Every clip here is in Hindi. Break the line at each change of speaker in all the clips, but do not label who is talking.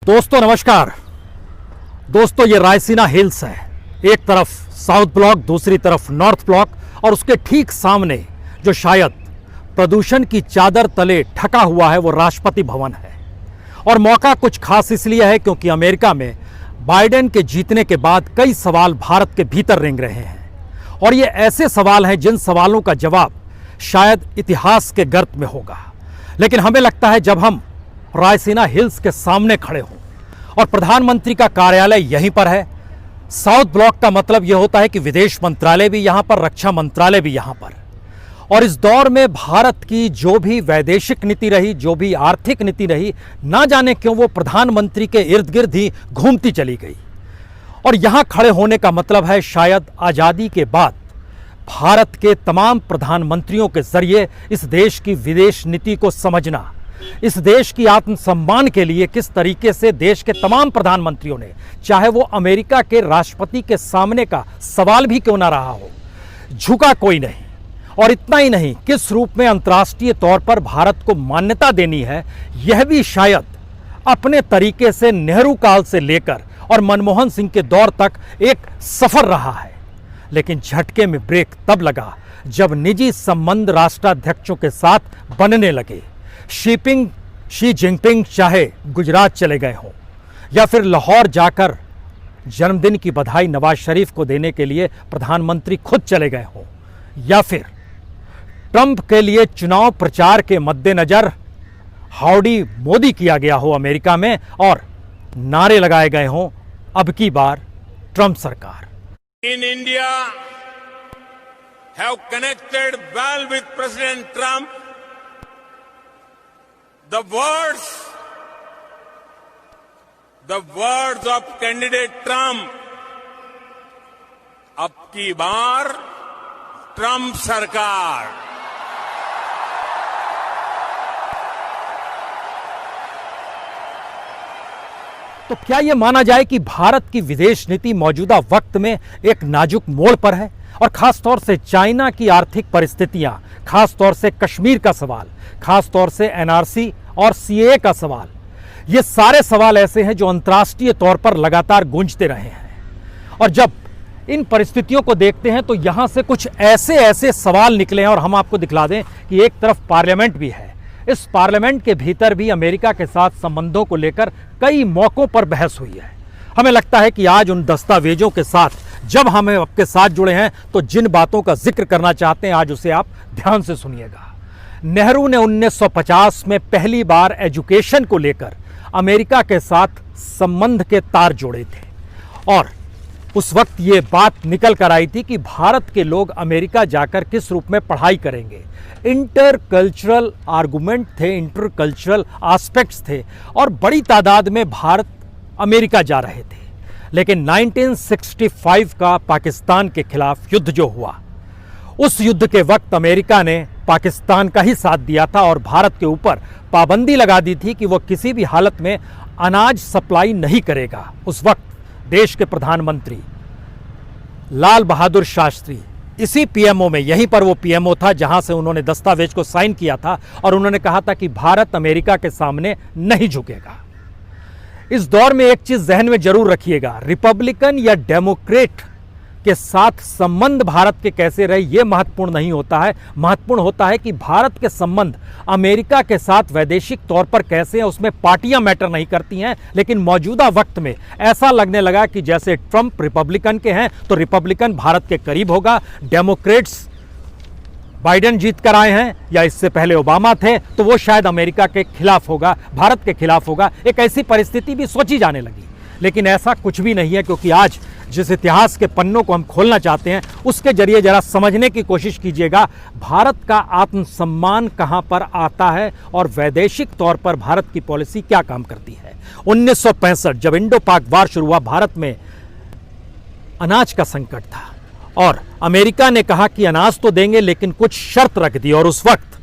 दोस्तों नमस्कार। दोस्तों ये रायसीना हिल्स है, एक तरफ साउथ ब्लॉक, दूसरी तरफ नॉर्थ ब्लॉक और उसके ठीक सामने जो शायद प्रदूषण की चादर तले ढका हुआ है वो राष्ट्रपति भवन है। और मौका कुछ खास इसलिए है क्योंकि अमेरिका में बाइडेन के जीतने के बाद कई सवाल भारत के भीतर रेंग रहे हैं और ये ऐसे सवाल हैं जिन सवालों का जवाब शायद इतिहास के गर्त में होगा। लेकिन हमें लगता है जब हम रायसीना हिल्स के सामने खड़े हों और प्रधानमंत्री का कार्यालय यहीं पर है, साउथ ब्लॉक का मतलब यह होता है कि विदेश मंत्रालय भी यहां पर, रक्षा मंत्रालय भी यहां पर। और इस दौर में भारत की जो भी वैदेशिक नीति रही, जो भी आर्थिक नीति रही, ना जाने क्यों वो प्रधानमंत्री के इर्द गिर्द ही घूमती चली गई। और यहां खड़े होने का मतलब है शायद आज़ादी के बाद भारत के तमाम प्रधानमंत्रियों के जरिए इस देश की विदेश नीति को समझना, इस देश की आत्मसम्मान के लिए किस तरीके से देश के तमाम प्रधानमंत्रियों ने, चाहे वो अमेरिका के राष्ट्रपति के सामने का सवाल भी क्यों ना रहा हो, झुका कोई नहीं। और इतना ही नहीं, किस रूप में अंतर्राष्ट्रीय तौर पर भारत को मान्यता देनी है, यह भी शायद अपने तरीके से नेहरू काल से लेकर और मनमोहन सिंह के दौर तक एक सफर रहा है। लेकिन झटके में ब्रेक तब लगा जब निजी संबंध राष्ट्राध्यक्षों के साथ बनने लगे। शी जिनपिंग चाहे गुजरात चले गए हों या फिर लाहौर जाकर जन्मदिन की बधाई नवाज शरीफ को देने के लिए प्रधानमंत्री खुद चले गए हों, या फिर ट्रंप के लिए चुनाव प्रचार के मद्देनजर हाउडी मोदी किया गया हो अमेरिका में और नारे लगाए गए हों अब की बार ट्रंप सरकार।
In India have connected well with President Trump. The words of candidate Trump, अब की बार ट्रंप सरकार।
तो क्या यह माना जाए कि भारत की विदेश नीति मौजूदा वक्त में एक नाजुक मोड़ पर है? और खास तौर से चाइना की आर्थिक परिस्थितियां, खास तौर से कश्मीर का सवाल, खास तौर से एनआरसी और सीएए का सवाल, ये सारे सवाल ऐसे हैं जो अंतर्राष्ट्रीय तौर पर लगातार गूंजते रहे हैं। और जब इन परिस्थितियों को देखते हैं तो यहां से कुछ ऐसे सवाल निकले हैं और हम आपको दिखला दें कि एक तरफ पार्लियामेंट भी है। इस पार्लियामेंट के भीतर भी अमेरिका के साथ संबंधों को लेकर कई मौकों पर बहस हुई है। हमें लगता है कि आज उन दस्तावेजों के साथ जब हम आपके साथ जुड़े हैं तो जिन बातों का जिक्र करना चाहते हैं आज उसे आप ध्यान से सुनिएगा। नेहरू ने 1950 में पहली बार एजुकेशन को लेकर अमेरिका के साथ संबंध के तार जोड़े थे और उस वक्त ये बात निकल कर आई थी कि भारत के लोग अमेरिका जाकर किस रूप में पढ़ाई करेंगे। इंटरकल्चरल आर्गुमेंट थे, इंटरकल्चरल एस्पेक्ट्स थे और बड़ी तादाद में भारत अमेरिका जा रहे थे। लेकिन 1965 का पाकिस्तान के खिलाफ युद्ध जो हुआ, उस युद्ध के वक्त अमेरिका ने पाकिस्तान का ही साथ दिया था और भारत के ऊपर पाबंदी लगा दी थी कि वह किसी भी हालत में अनाज सप्लाई नहीं करेगा। उस वक्त देश के प्रधानमंत्री लाल बहादुर शास्त्री इसी पीएमओ में, यहीं पर वो पीएमओ था जहां से उन्होंने दस्तावेज को साइन किया था और उन्होंने कहा था कि भारत अमेरिका के सामने नहीं झुकेगा। इस दौर में एक चीज जहन में जरूर रखिएगा, रिपब्लिकन या डेमोक्रेट के साथ संबंध भारत के कैसे रहे ये महत्वपूर्ण नहीं होता है। महत्वपूर्ण होता है कि भारत के संबंध अमेरिका के साथ वैदेशिक तौर पर कैसे हैं, उसमें पार्टियां मैटर नहीं करती हैं। लेकिन मौजूदा वक्त में ऐसा लगने लगा कि जैसे ट्रंप रिपब्लिकन के हैं तो रिपब्लिकन भारत के करीब होगा, डेमोक्रेट्स बाइडेन जीत कर आए हैं या इससे पहले ओबामा थे तो वो शायद अमेरिका के खिलाफ होगा, भारत के खिलाफ होगा। एक ऐसी परिस्थिति भी सोची जाने लगी। लेकिन ऐसा कुछ भी नहीं है क्योंकि आज जिस इतिहास के पन्नों को हम खोलना चाहते हैं उसके जरिए जरा समझने की कोशिश कीजिएगा भारत का आत्मसम्मान कहां पर आता है और वैदेशिक तौर पर भारत की पॉलिसी क्या काम करती है। 1965 जब इंडो पाक वार शुरू हुआ, भारत में अनाज का संकट था और अमेरिका ने कहा कि अनाज तो देंगे लेकिन कुछ शर्त रख दी। और उस वक्त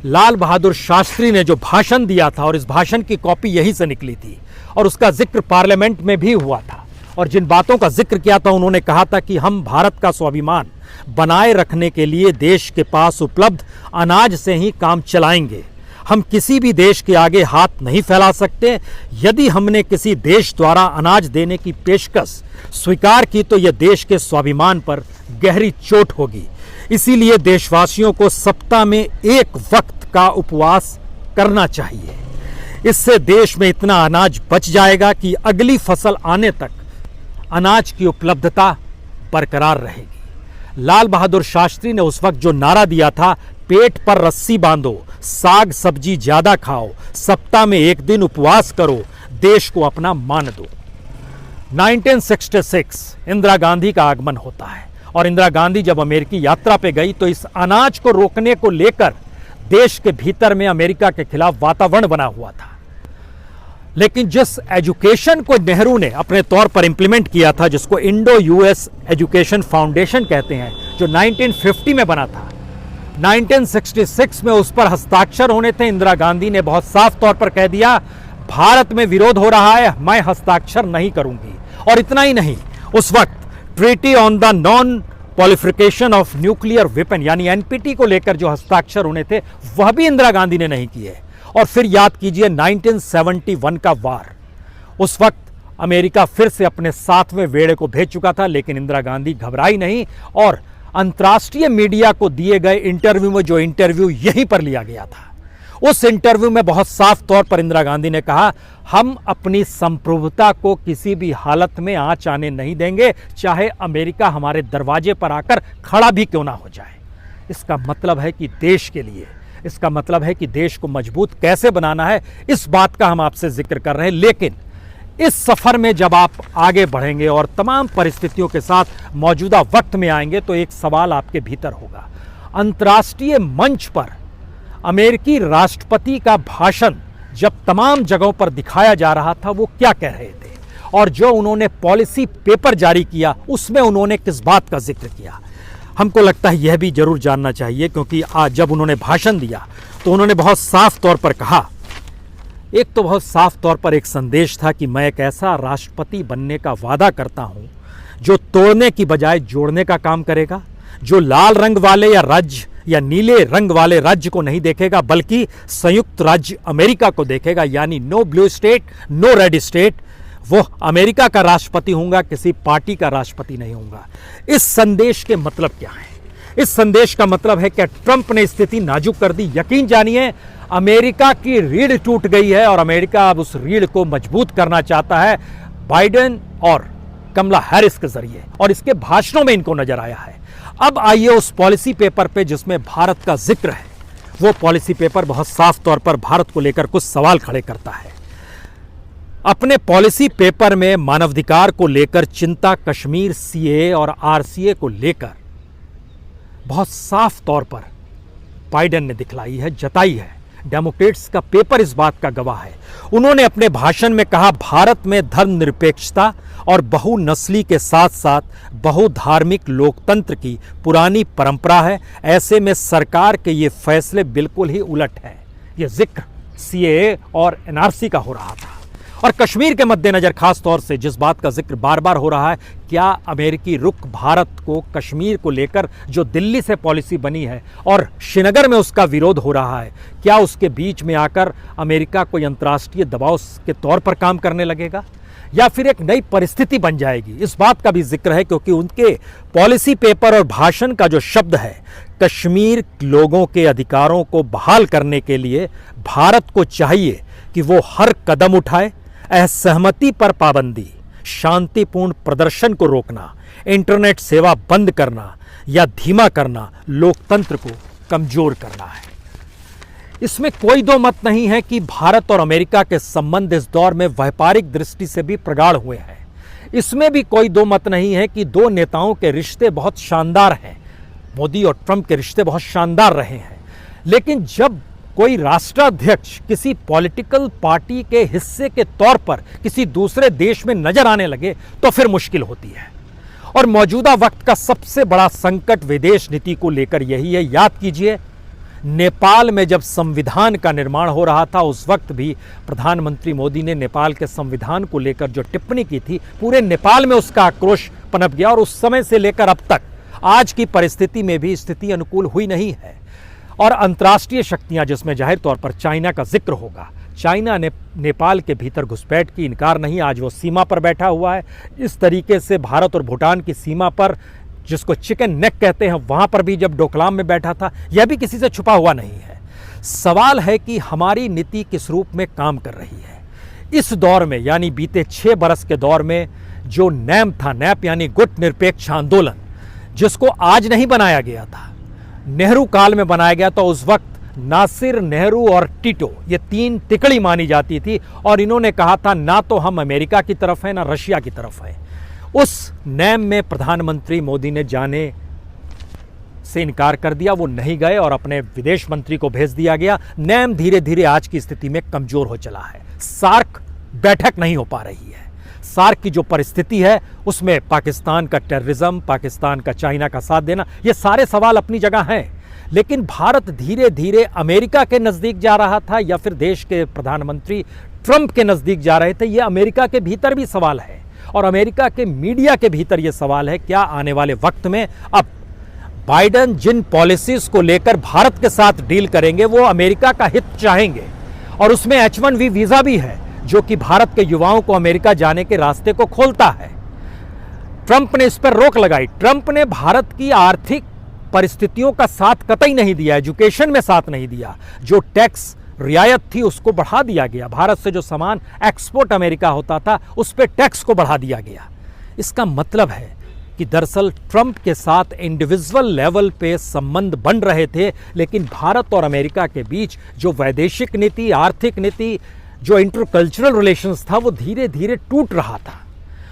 लाल बहादुर शास्त्री ने जो भाषण दिया था और इस भाषण की कॉपी यहीं से निकली थी और उसका जिक्र पार्लियामेंट में भी हुआ था और जिन बातों का जिक्र किया था उन्होंने कहा था कि हम भारत का स्वाभिमान बनाए रखने के लिए देश के पास उपलब्ध अनाज से ही काम चलाएंगे। हम किसी भी देश के आगे हाथ नहीं फैला सकते। यदि हमने किसी देश द्वारा अनाज देने की पेशकश स्वीकार की तो यह देश के स्वाभिमान पर गहरी चोट होगी। इसीलिए देशवासियों को सप्ताह में एक वक्त का उपवास करना चाहिए। इससे देश में इतना अनाज बच जाएगा कि अगली फसल आने तक अनाज की उपलब्धता बरकरार रहेगी। लाल बहादुर शास्त्री ने उस वक्त जो नारा दिया था, पेट पर रस्सी बांधो, साग सब्जी ज्यादा खाओ, सप्ताह में एक दिन उपवास करो, देश को अपना मान दो। 1966 इंदिरा गांधी का आगमन होता है और इंदिरा गांधी जब अमेरिकी यात्रा पे गई तो इस अनाज को रोकने को लेकर देश के भीतर में अमेरिका के खिलाफ वातावरण बना हुआ था। लेकिन जिस एजुकेशन को नेहरू ने अपने तौर पर इंप्लीमेंट किया था, जिसको इंडो यूएस एजुकेशन फाउंडेशन कहते हैं, जो 1950 में बना था, 1966 में उस पर हस्ताक्षर होने थे। इंदिरा गांधी ने बहुत साफ तौर पर कह दिया, भारत में विरोध हो रहा है, मैं हस्ताक्षर नहीं करूंगी। और इतना ही नहीं, उस वक्त treaty on the non proliferation of nuclear weapon यानी एनपीटी को लेकर जो हस्ताक्षर होने थे वह भी इंदिरा गांधी ने नहीं किए। और फिर याद कीजिए 1971 का वार, उस वक्त अमेरिका फिर से अपने 7वें वेड़े को भेज चुका था, लेकिन इंदिरा गांधी घबराई नहीं और अंतर्राष्ट्रीय मीडिया को दिए गए इंटरव्यू में, जो इंटरव्यू यहीं पर लिया गया था, उस इंटरव्यू में बहुत साफ तौर पर इंदिरा गांधी ने कहा, हम अपनी संप्रभुता को किसी भी हालत में आंच आने नहीं देंगे, चाहे अमेरिका हमारे दरवाजे पर आकर खड़ा भी क्यों ना हो जाए। इसका मतलब है कि देश के लिए, इसका मतलब है कि देश को मजबूत कैसे बनाना है, इस बात का हम आपसे जिक्र कर रहे हैं। लेकिन इस सफर में जब आप आगे बढ़ेंगे और तमाम परिस्थितियों के साथ मौजूदा वक्त में आएंगे तो एक सवाल आपके भीतर होगा। अंतर्राष्ट्रीय मंच पर अमेरिकी राष्ट्रपति का भाषण जब तमाम जगहों पर दिखाया जा रहा था, वो क्या कह रहे थे, और जो उन्होंने पॉलिसी पेपर जारी किया उसमें उन्होंने किस बात का जिक्र किया, हमको लगता है यह भी जरूर जानना चाहिए। क्योंकि आज जब उन्होंने भाषण दिया तो उन्होंने बहुत साफ तौर पर कहा, एक तो बहुत साफ तौर पर एक संदेश था कि मैं एक ऐसा राष्ट्रपति बनने का वादा करता हूं जो तोड़ने की बजाय जोड़ने का काम करेगा, जो लाल रंग वाले या नीले रंग वाले राज्य को नहीं देखेगा बल्कि संयुक्त राज्य अमेरिका को देखेगा, यानी no blue state no red state. वो अमेरिका का राष्ट्रपति होगा, किसी पार्टी का राष्ट्रपति नहीं होगा। इस संदेश के मतलब क्या है? इस संदेश का मतलब है कि ट्रंप ने स्थिति नाजुक कर दी। यकीन जानिए, अमेरिका की रीढ़ टूट गई है और अमेरिका अब उस रीढ़ को मजबूत करना चाहता है बाइडेन और कमला हैरिस के जरिए, और इसके भाषणों में इनको नजर आया है। अब आइए उस पॉलिसी पेपर पे जिसमें भारत का जिक्र है। वो पॉलिसी पेपर बहुत साफ तौर पर भारत को लेकर कुछ सवाल खड़े करता है। अपने पॉलिसी पेपर में मानवाधिकार को लेकर चिंता कश्मीर सीए और आरसीए को लेकर बहुत साफ तौर पर बाइडेन ने दिखलाई है, जताई है। डेमोक्रेट्स का पेपर इस बात का गवाह है। उन्होंने अपने भाषण में कहा, भारत में धर्मनिरपेक्षता और बहुनस्ली के साथ साथ बहुधार्मिक लोकतंत्र की पुरानी परंपरा है। ऐसे में सरकार के ये फैसले बिल्कुल ही उलट हैं। ये जिक्र सीएए और एनआरसी का हो रहा था। और कश्मीर के मद्देनजर खास तौर से जिस बात का जिक्र बार बार हो रहा है, क्या अमेरिकी रुख भारत को कश्मीर को लेकर जो दिल्ली से पॉलिसी बनी है और श्रीनगर में उसका विरोध हो रहा है, क्या उसके बीच में आकर अमेरिका कोई अंतर्राष्ट्रीय दबाव के तौर पर काम करने लगेगा या फिर एक नई परिस्थिति बन जाएगी? इस बात का भी जिक्र है, क्योंकि उनके पॉलिसी पेपर और भाषण का जो शब्द है, कश्मीर लोगों के अधिकारों को बहाल करने के लिए भारत को चाहिए कि वो हर कदम उठाए। असहमति पर पाबंदी, शांतिपूर्ण प्रदर्शन को रोकना, इंटरनेट सेवा बंद करना या धीमा करना लोकतंत्र को कमजोर करना है। इसमें कोई दो मत नहीं है कि भारत और अमेरिका के संबंध इस दौर में व्यापारिक दृष्टि से भी प्रगाढ़ हुए हैं। इसमें भी कोई दो मत नहीं है कि दो नेताओं के रिश्ते बहुत शानदार हैं। मोदी और ट्रंप के रिश्ते बहुत शानदार रहे हैं। लेकिन जब कोई राष्ट्राध्यक्ष किसी पॉलिटिकल पार्टी के हिस्से के तौर पर किसी दूसरे देश में नजर आने लगे तो फिर मुश्किल होती है। और मौजूदा वक्त का सबसे बड़ा संकट विदेश नीति को लेकर यही है। याद कीजिए, नेपाल में जब संविधान का निर्माण हो रहा था, उस वक्त भी प्रधानमंत्री मोदी ने नेपाल के संविधान को लेकर जो टिप्पणी की थी, पूरे नेपाल में उसका आक्रोश पनप गया। और उस समय से लेकर अब तक आज की परिस्थिति में भी स्थिति अनुकूल हुई नहीं है। और अंतर्राष्ट्रीय शक्तियां, जिसमें जाहिर तौर पर चाइना का जिक्र होगा। चाइना ने नेपाल के भीतर घुसपैठ की इनकार नहीं, आज वो सीमा पर बैठा हुआ है। इस तरीके से भारत और भूटान की सीमा पर, जिसको चिकन नेक कहते हैं, वहां पर भी जब डोकलाम में बैठा था, यह भी किसी से छुपा हुआ नहीं है। सवाल है कि हमारी नीति किस रूप में काम कर रही है। इस दौर में, यानी बीते 6 बरस के दौर में, जो नैम था, नैप यानी गुट निरपेक्ष आंदोलन, जिसको आज नहीं बनाया गया था, नेहरू काल में बनाया गया, तो उस वक्त नासिर, नेहरू और टिटो, ये 3 तिकड़ी मानी जाती थी, और इन्होंने कहा था ना तो हम अमेरिका की तरफ हैं ना रशिया की तरफ हैं। उस नैम में प्रधानमंत्री मोदी ने जाने से इनकार कर दिया, वो नहीं गए और अपने विदेश मंत्री को भेज दिया गया। नैम धीरे धीरे आज की स्थिति में कमजोर हो चला है। सार्क बैठक नहीं हो पा रही है। सार्क की जो परिस्थिति है उसमें पाकिस्तान का टेररिज्म, पाकिस्तान का चाइना का साथ देना, ये सारे सवाल अपनी जगह हैं। लेकिन भारत धीरे धीरे अमेरिका के नज़दीक जा रहा था या फिर देश के प्रधानमंत्री ट्रंप के नज़दीक जा रहे थे, ये अमेरिका के भीतर भी सवाल है और अमेरिका के मीडिया के भीतर ये सवाल है, क्या आने वाले वक्त में अब बाइडेन जिन पॉलिसीज को लेकर भारत के साथ डील करेंगे वो अमेरिका का हित चाहेंगे, और उसमें H1B वीज़ा भी है जो कि भारत के युवाओं को अमेरिका जाने के रास्ते को खोलता है। ट्रंप ने इस पर रोक लगाई। ट्रंप ने भारत की आर्थिक परिस्थितियों का साथ कतई नहीं दिया, एजुकेशन में साथ नहीं दिया। जो टैक्स रियायत थी उसको बढ़ा दिया गया। भारत से जो सामान एक्सपोर्ट अमेरिका होता था उस पर टैक्स को बढ़ा दिया गया। इसका मतलब है कि दरअसल ट्रंप के साथ इंडिविजुअल लेवल पे संबंध बन रहे थे, लेकिन भारत और अमेरिका के बीच जो वैदेशिक नीति, आर्थिक नीति, जो इंटरकल्चरल रिलेशंस था, वो धीरे धीरे टूट रहा था।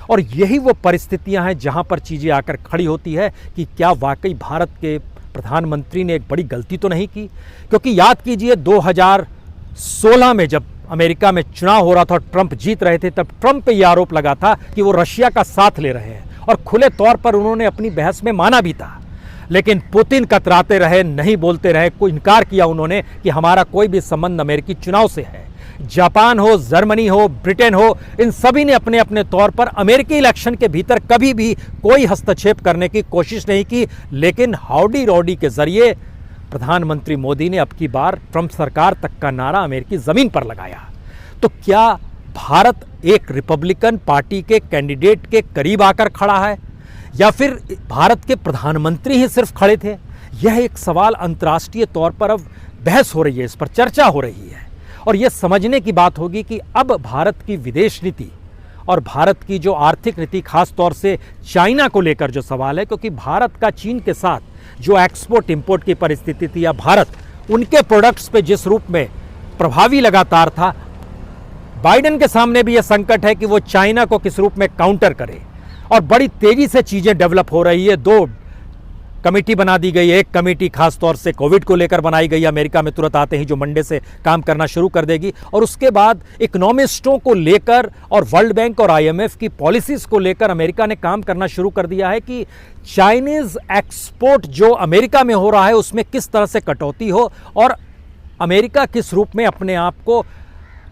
और यही वो परिस्थितियां हैं जहां पर चीज़ें आकर खड़ी होती है कि क्या वाकई भारत के प्रधानमंत्री ने एक बड़ी गलती तो नहीं की। क्योंकि याद कीजिए 2016 में जब अमेरिका में चुनाव हो रहा था और ट्रंप जीत रहे थे, तब ट्रंप पे यह आरोप लगा था कि वो रशिया का साथ ले रहे हैं, और खुले तौर पर उन्होंने अपनी बहस में माना भी था। लेकिन पुतिन कतराते रहे, नहीं बोलते रहे, कोई इनकार किया उन्होंने कि हमारा कोई भी संबंध अमेरिकी चुनाव से है। जापान हो, जर्मनी हो, ब्रिटेन हो, इन सभी ने अपने अपने तौर पर अमेरिकी इलेक्शन के भीतर कभी भी कोई हस्तक्षेप करने की कोशिश नहीं की। लेकिन हाउडी रॉडी के जरिए प्रधानमंत्री मोदी ने अब की बार ट्रंप सरकार तक का नारा अमेरिकी जमीन पर लगाया। तो क्या भारत एक रिपब्लिकन पार्टी के कैंडिडेट के करीब आकर खड़ा है या फिर भारत के प्रधानमंत्री ही सिर्फ खड़े थे? यह एक सवाल अंतर्राष्ट्रीय तौर पर अब बहस हो रही है, इस पर चर्चा हो रही है। और यह समझने की बात होगी कि अब भारत की विदेश नीति और भारत की जो आर्थिक नीति, खास तौर से चाइना को लेकर जो सवाल है, क्योंकि भारत का चीन के साथ जो एक्सपोर्ट इंपोर्ट की परिस्थिति थी, या भारत उनके प्रोडक्ट्स पे जिस रूप में प्रभावी लगातार था, बाइडेन के सामने भी यह संकट है कि वो चाइना को किस रूप में काउंटर करे। और बड़ी तेजी से चीजें डेवलप हो रही है। 2 कमेटी बना दी गई है। एक कमेटी खास तौर से कोविड को लेकर बनाई गई अमेरिका में तुरंत आते ही, जो मंडे से काम करना शुरू कर देगी, और उसके बाद इकोनॉमिस्टों को लेकर और वर्ल्ड बैंक और IMF की पॉलिसीज को लेकर अमेरिका ने काम करना शुरू कर दिया है कि चाइनीज एक्सपोर्ट जो अमेरिका में हो रहा है उसमें किस तरह से कटौती हो और अमेरिका किस रूप में अपने आप को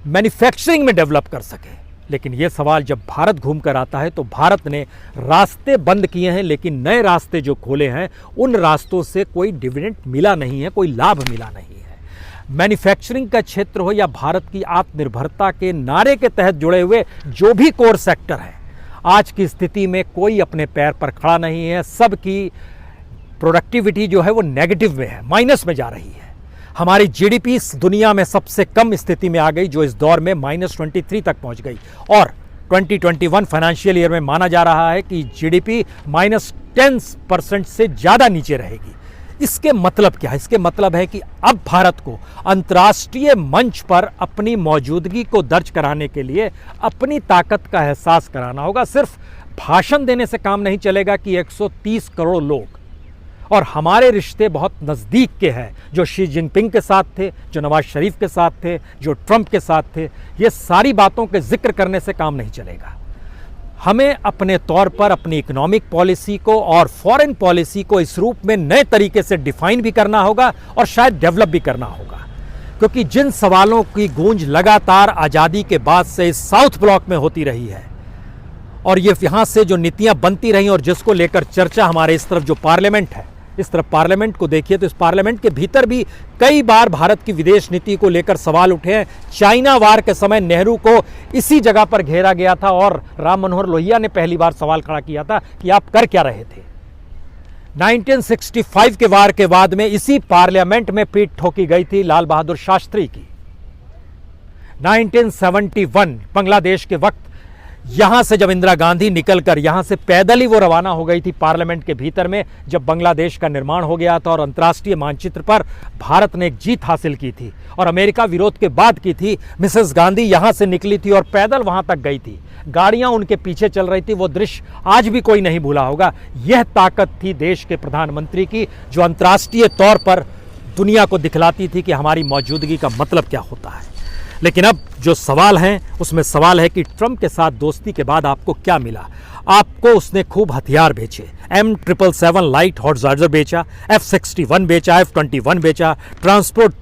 मैन्युफैक्चरिंग में डेवलप कर सके। लेकिन यह सवाल जब भारत घूम कर आता है तो भारत ने रास्ते बंद किए हैं, लेकिन नए रास्ते जो खोले हैं उन रास्तों से कोई डिविडेंड मिला नहीं है, कोई लाभ मिला नहीं है। मैन्युफैक्चरिंग का क्षेत्र हो या भारत की आत्मनिर्भरता के नारे के तहत जुड़े हुए जो भी कोर सेक्टर है, आज की स्थिति में कोई अपने पैर पर खड़ा नहीं है। सबकी प्रोडक्टिविटी जो है वो नेगेटिव में है, माइनस में जा रही है। हमारी GDP दुनिया में सबसे कम स्थिति में आ गई, जो इस दौर में -23 तक पहुंच गई, और 2021 फाइनेंशियल ईयर में माना जा रहा है कि GDP -10% से ज़्यादा नीचे रहेगी। इसके मतलब क्या है? इसके मतलब है कि अब भारत को अंतर्राष्ट्रीय मंच पर अपनी मौजूदगी को दर्ज कराने के लिए अपनी ताकत का एहसास कराना होगा। सिर्फ भाषण देने से काम नहीं चलेगा कि 130 करोड़ लोग, और हमारे रिश्ते बहुत नज़दीक के हैं, जो शी जिनपिंग के साथ थे, जो नवाज शरीफ के साथ थे, जो ट्रंप के साथ थे, ये सारी बातों के जिक्र करने से काम नहीं चलेगा। हमें अपने तौर पर अपनी इकोनॉमिक पॉलिसी को और फॉरेन पॉलिसी को इस रूप में नए तरीके से डिफाइन भी करना होगा और शायद डेवलप भी करना होगा, क्योंकि जिन सवालों की गूंज लगातार आज़ादी के बाद से इस साउथ ब्लॉक में होती रही है, और ये यहाँ से जो नीतियाँ बनती रही और जिसको लेकर चर्चा हमारे इस तरफ जो पार्लियामेंट है, इस तरफ पार्लियामेंट को देखिए तो इस पार्लियामेंट के भीतर भी कई बार भारत की विदेश नीति को लेकर सवाल उठे हैं। चाइना वार के समय नेहरू को इसी जगह पर घेरा गया था और राम मनोहर लोहिया ने पहली बार सवाल खड़ा किया था कि आप कर क्या रहे थे। 1965 के वार के बाद में इसी पार्लियामेंट में पीठ ठोकी गई थी लाल बहादुर शास्त्री की। 1971 बांग्लादेश के वक्त यहां से जब इंदिरा गांधी निकलकर यहां से पैदल ही वो रवाना हो गई थी पार्लियामेंट के भीतर में, जब बांग्लादेश का निर्माण हो गया था और अंतर्राष्ट्रीय मानचित्र पर भारत ने एक जीत हासिल की थी और अमेरिका विरोध के बाद की थी। मिसेस गांधी यहां से निकली थी और पैदल वहां तक गई थी, गाड़ियां उनके पीछे चल रही थी। वो दृश्य आज भी कोई नहीं भूला होगा। यह ताकत थी देश के प्रधानमंत्री की, जो अंतर्राष्ट्रीय तौर पर दुनिया को दिखलाती थी कि हमारी मौजूदगी का मतलब क्या होता है। लेकिन अब जो सवाल हैं उसमें सवाल है कि ट्रंप के साथ दोस्ती के बाद आपको क्या मिला। आपको उसने खूब हथियार बेचे, M777 लाइट हॉटजार्जर बेचा, F-61 बेचा, F-21 बेचा, ट्रांसपोर्ट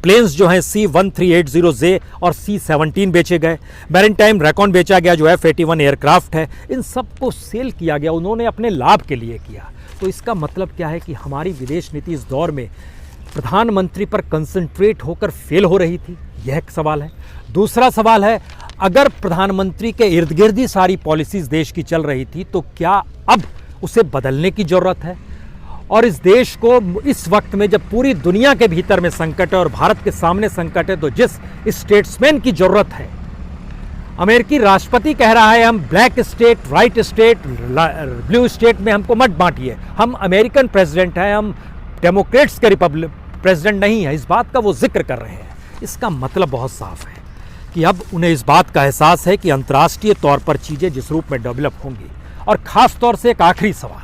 प्लेन्स जो हैं C-1380J और C-17 बेचे गए, मैरीटाइम रेकॉन बेचा गया जो F-81 एयरक्राफ्ट है। इन सबको सेल किया गया, उन्होंने अपने लाभ के लिए किया। तो इसका मतलब क्या है कि हमारी विदेश नीति इस दौर में प्रधानमंत्री पर कंसंट्रेट होकर फेल हो रही थी, यह एक सवाल है। दूसरा सवाल है, अगर प्रधानमंत्री के इर्द गिर्द ही सारी पॉलिसीज देश की चल रही थी तो क्या अब उसे बदलने की जरूरत है। और इस देश को इस वक्त में जब पूरी दुनिया के भीतर में संकट है और भारत के सामने संकट है, तो जिस स्टेट्समैन की जरूरत है, अमेरिकी राष्ट्रपति कह रहा है हम black state, white state, blue state में हमको मत बांटिए, हम अमेरिकन प्रेसिडेंट हैं, हम डेमोक्रेट्स के रिपब्लिक प्रेसिडेंट नहीं है, इस बात का वो जिक्र कर रहे हैं। इसका मतलब बहुत साफ है कि अब उन्हें इस बात का एहसास है कि अंतर्राष्ट्रीय तौर पर चीज़ें जिस रूप में डेवलप होंगी। और ख़ास तौर से एक आखिरी सवाल,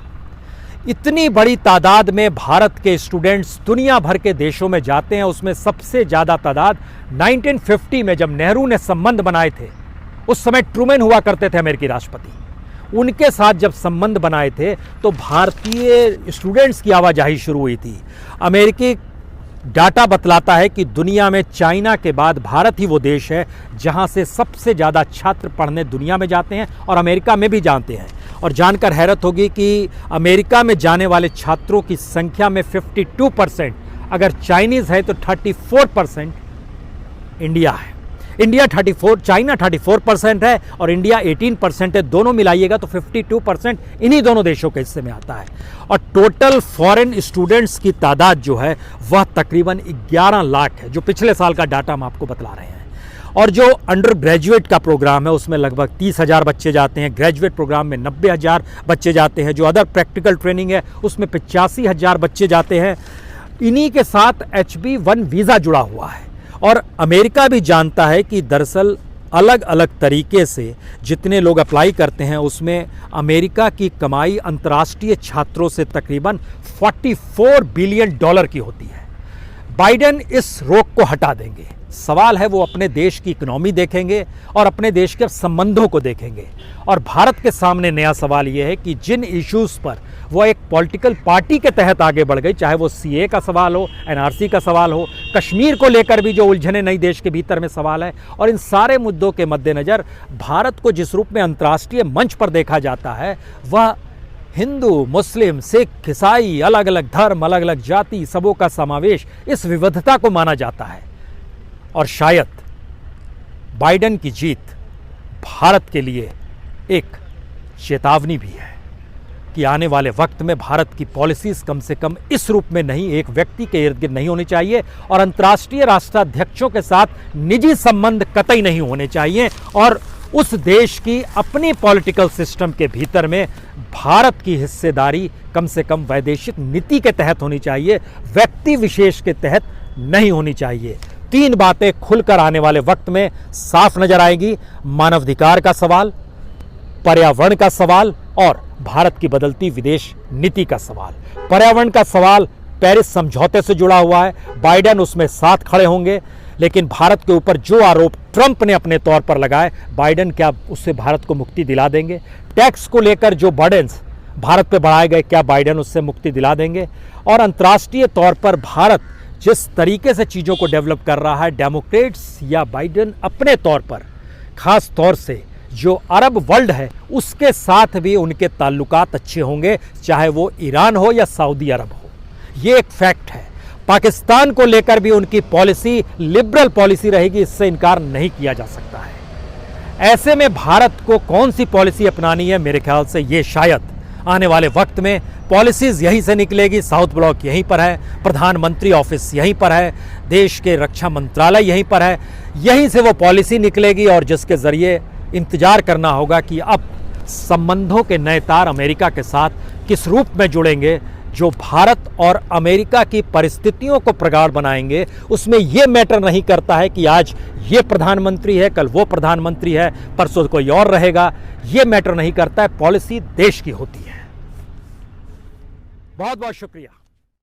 इतनी बड़ी तादाद में भारत के स्टूडेंट्स दुनिया भर के देशों में जाते हैं, उसमें सबसे ज़्यादा तादाद 1950 में जब नेहरू ने संबंध बनाए थे, उस समय ट्रूमैन हुआ करते थे अमेरिकी राष्ट्रपति, उनके साथ जब संबंध बनाए थे तो भारतीय स्टूडेंट्स की आवाजाही शुरू हुई थी। अमेरिकी डाटा बतलाता है कि दुनिया में चाइना के बाद भारत ही वो देश है जहां से सबसे ज़्यादा छात्र पढ़ने दुनिया में जाते हैं और अमेरिका में भी जानते हैं। और जानकर हैरत होगी कि अमेरिका में जाने वाले छात्रों की संख्या में 52% अगर चाइनीज़ है तो 34% इंडिया है। चाइना 34% है और इंडिया 18% है। दोनों मिलाइएगा तो 52% इन्हीं दोनों देशों के हिस्से में आता है। और टोटल फॉरेन स्टूडेंट्स की तादाद जो है वह तकरीबन 11 लाख है, जो पिछले साल का डाटा हम आपको बतला रहे हैं। और जो अंडर ग्रेजुएट का प्रोग्राम है उसमें लगभग 30,000 बच्चे जाते हैं, ग्रेजुएट प्रोग्राम में 90,000 बच्चे जाते हैं, जो अदर प्रैक्टिकल ट्रेनिंग है उसमें 85,000 बच्चे जाते हैं। इन्हीं के साथ HB1 वीज़ा जुड़ा हुआ है। और अमेरिका भी जानता है कि दरअसल अलग अलग तरीके से जितने लोग अप्लाई करते हैं उसमें अमेरिका की कमाई अंतर्राष्ट्रीय छात्रों से तकरीबन $44 बिलियन की होती है। बाइडेन इस रोक को हटा देंगे। सवाल है वो अपने देश की इकोनॉमी देखेंगे और अपने देश के संबंधों को देखेंगे। और भारत के सामने नया सवाल ये है कि जिन इश्यूज़ पर वो एक पॉलिटिकल पार्टी के तहत आगे बढ़ गई, चाहे वो CA का सवाल हो, NRC का सवाल हो, कश्मीर को लेकर भी जो उलझने नई देश के भीतर में सवाल है, और इन सारे मुद्दों के मद्देनज़र भारत को जिस रूप में अंतर्राष्ट्रीय मंच पर देखा जाता है वह हिंदू, मुस्लिम, सिख, ईसाई, अलग अलग धर्म, अलग अलग जाति, सबों का समावेश, इस विविधता को माना जाता है। और शायद बाइडेन की जीत भारत के लिए एक चेतावनी भी है कि आने वाले वक्त में भारत की पॉलिसीज कम से कम इस रूप में नहीं, एक व्यक्ति के इर्द गिर्द नहीं होनी चाहिए और अंतर्राष्ट्रीय राष्ट्राध्यक्षों के साथ निजी संबंध कतई नहीं होने चाहिए। और उस देश की अपनी पॉलिटिकल सिस्टम के भीतर में भारत की हिस्सेदारी कम से कम वैदेशिक नीति के तहत होनी चाहिए, व्यक्ति विशेष के तहत नहीं होनी चाहिए। 3 बातें खुलकर आने वाले वक्त में साफ नजर आएगी: मानवाधिकार का सवाल, पर्यावरण का सवाल और भारत की बदलती विदेश नीति का सवाल। पर्यावरण का सवाल पेरिस समझौते से जुड़ा हुआ है, बाइडेन उसमें साथ खड़े होंगे, लेकिन भारत के ऊपर जो आरोप ट्रंप ने अपने तौर पर लगाए, बाइडेन क्या उससे भारत को मुक्ति दिला देंगे? टैक्स को लेकर जो बर्डन्स भारत पे बढ़ाए गए, क्या बाइडेन उससे मुक्ति दिला देंगे? और अंतर्राष्ट्रीय तौर पर भारत जिस तरीके से चीज़ों को डेवलप कर रहा है, डेमोक्रेट्स या बाइडेन अपने तौर पर, खास तौर से जो अरब वर्ल्ड है उसके साथ भी उनके ताल्लुकात अच्छे होंगे, चाहे वो ईरान हो या सऊदी अरब हो। ये एक फैक्ट है। पाकिस्तान को लेकर भी उनकी पॉलिसी लिबरल पॉलिसी रहेगी, इससे इनकार नहीं किया जा सकता है। ऐसे में भारत को कौन सी पॉलिसी अपनानी है, मेरे ख्याल से ये शायद आने वाले वक्त में पॉलिसीज यहीं से निकलेगी। साउथ ब्लॉक यहीं पर है, प्रधानमंत्री ऑफिस यहीं पर है, देश के रक्षा मंत्रालय यहीं पर है, यहीं से वो पॉलिसी निकलेगी और जिसके ज़रिए इंतजार करना होगा कि अब संबंधों के नए तार अमेरिका के साथ किस रूप में जुड़ेंगे, जो भारत और अमेरिका की परिस्थितियों को प्रगाढ़ बनाएंगे। उसमें यह मैटर नहीं करता है कि आज ये प्रधानमंत्री है, कल वो प्रधानमंत्री है, परसों कोई और रहेगा। ये मैटर नहीं करता है, पॉलिसी देश की होती है। बहुत बहुत शुक्रिया।